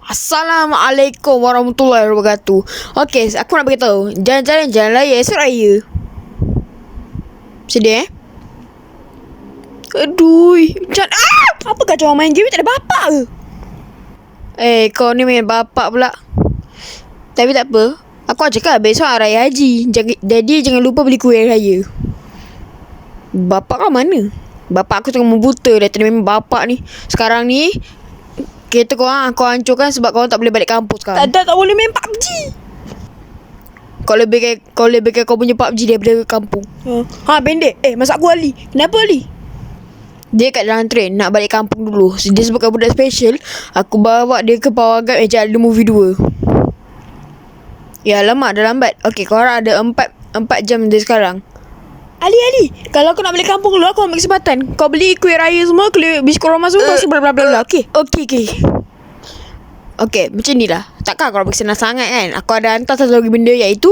Assalamualaikum warahmatullahi wabarakatuh. Okey, aku nak beritahu jalan-jalan jalan raya esok raya. Sedih Aduh, apa kacau orang main game tak ada bapak ke? Kau ni main bapak pula. Tapi tak apa, aku cakap besok hari raya haji. Jadi jangan lupa beli kuih raya. Bapak kau mana? Bapak aku tengah membuta. Dia tadi memang bapak ni. Sekarang ni kereta kau hancurkan sebab kau tak boleh balik kampus sekarang. Tak boleh main PUBG. Kau lebihkan kau punya PUBG daripada kampung. Pendek. Masa aku Ali. Kenapa Ali? Dia kat dalam train nak balik kampung dulu. Dia sebabkan budak special. Aku bawa dia ke Pawagat macam ada movie 2. Ya lama dah lambat. Okey, korang ada 4 jam dari sekarang. Ali, kalau aku nak balik kampung dulu, aku ambil kesempatan. Kau beli kuih raya semua, biskut Roma semua, lepas tu bla bla bla. Okey, macam ni lah. Takkan kalau berkesenang sangat kan. Aku ada hantar satu lagi benda, iaitu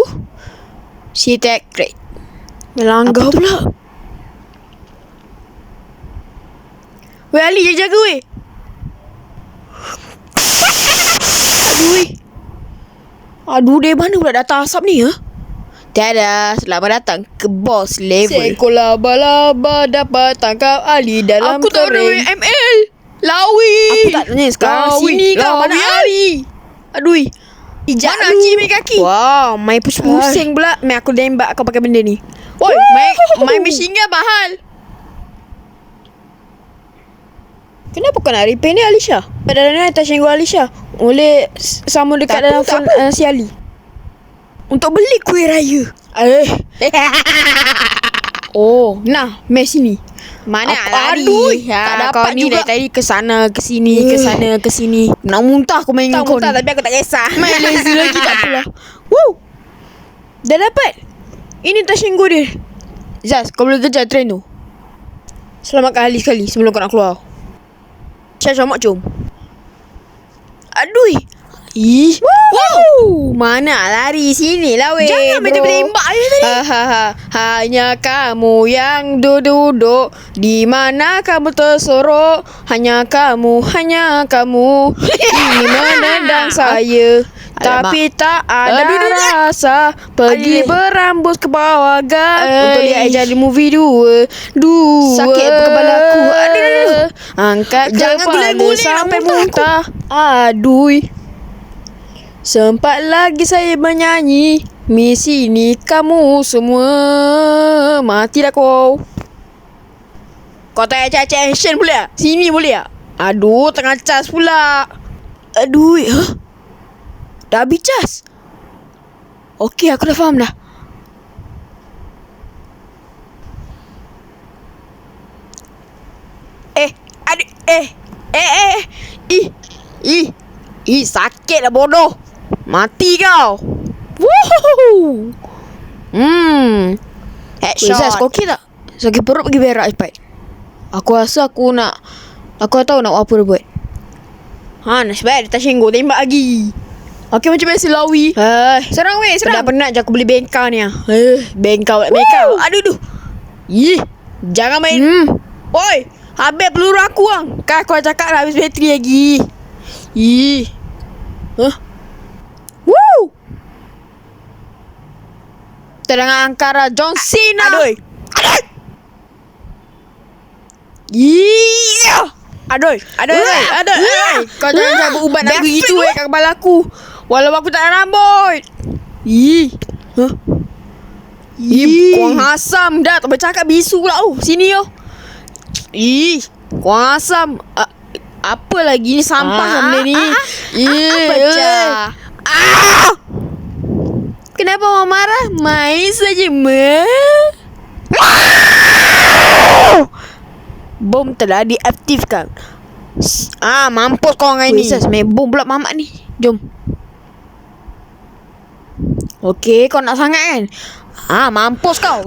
CTAC Crate. Melanggar pula. Weh Ali, jaga weh. Aduh, dari mana pula datang asap ni ya? Tiada, selamat datang ke boss level. Seekor laba-laba dapat tangkap Ali dalam aku tak kering. ada ML. Lawi. Aku tak tanya sekarang. Sini kau, mana Ali? Aduh. Mana Haji main kaki? Wow, main pusing pula. Main aku tembak kau pakai benda ni. Woi, main machine gun mahal. Kenapa kau nak repair ni Alisha? Padahal atas yang gua Alisha. Boleh sama dekat dalam phone si Ali. Untuk beli kuih raya. Oh, nah, mes sini. Mana lari? Tak dapat ni juga. Dari tadi ke sana ke sini, ke sana ke sini. Nak muntah aku main dengan kau ni. Tapi aku tak kisah. Main lazy lagi tak apalah. Woo. Dah dapat. Ini tashingo dia. Zaz, kau boleh kejar train tu. Selamatkan Ali sekali sebelum kau nak keluar. Syah-syah jom. Aduh. Wow. Mana lari sini lah weh. Jangan main tembak je tadi. Hanya kamu yang duduk. Di mana kamu tersorok. Hanya kamu ini menendang saya. Tapi tak ada rasa. Pergi berambus ke bawah untuk lihat jadi movie 2. Sakit kepala aku. Angkat kepala sampai muntah. Aduh. Sempat lagi saya menyanyi. Misi ni kamu semua. Matilah kau. Kau tak payah cari action pula. Sini boleh tak? Aduh, tengah cas pula. Aduh, dah habis cas. Okey, aku dah faham dah. Sakit lah bodoh. Mati kau. Woohoo. Headshot. Zaz, kau okey tak? Sakit perut pergi berak cepat. Aku rasa aku tahu nak apa dia buat. Nasib baik dia tak syenggol tembak lagi. Okey, macam biasa Lawi. Serang weh, serang. Penat je aku beli bengkau ni. Bengkau. Aduh. Jangan main. Oi, habis peluru aku bang. Kan kau cakap dah habis bateri lagi. Woo. Terangan Ankara John Cena. Aduh. Kau jangan cabut ubat nak begitu kat kepala aku. Walaupun aku tak ada rambut. Kuang asam dah. Tak bercakap bisu pula. Sini yo. Kuang asam. Apa lagi ni sampah benda ni. Pecah. Kenapa orang marah? Main saja bom telah diaktifkan. Mampus kau orang ni. Main bom pula mamak ni. Jom. Okey, kau nak sangat kan? Mampus kau.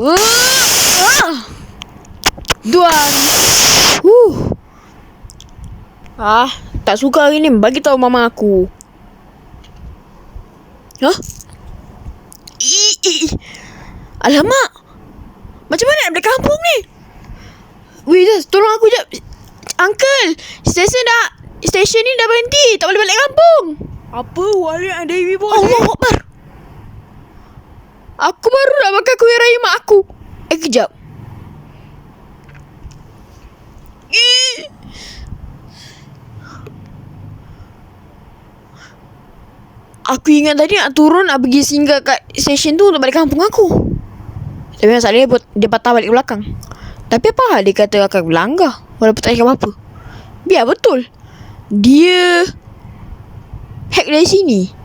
Duan. Tak suka hari ni. Bagi tahu mama aku. Alamak. Macam mana nak balik kampung ni? Weh, Zaz, tolong aku jap. Uncle, stesen stesen ni dah berhenti. Tak boleh balik kampung. Apa? Wali ada ibu boleh? Allah Akbar. Aku baru nak makan kuih raya mak aku. Kejap. Aku ingat tadi nak turun, nak pergi singgah kat stesen tu untuk balik kampung aku. Tapi masalahnya dia patah balik ke belakang. Tapi apa hal dia kata akan berlanggar walaupun tak cakap apa-apa. Biar betul. Dia hack dari sini.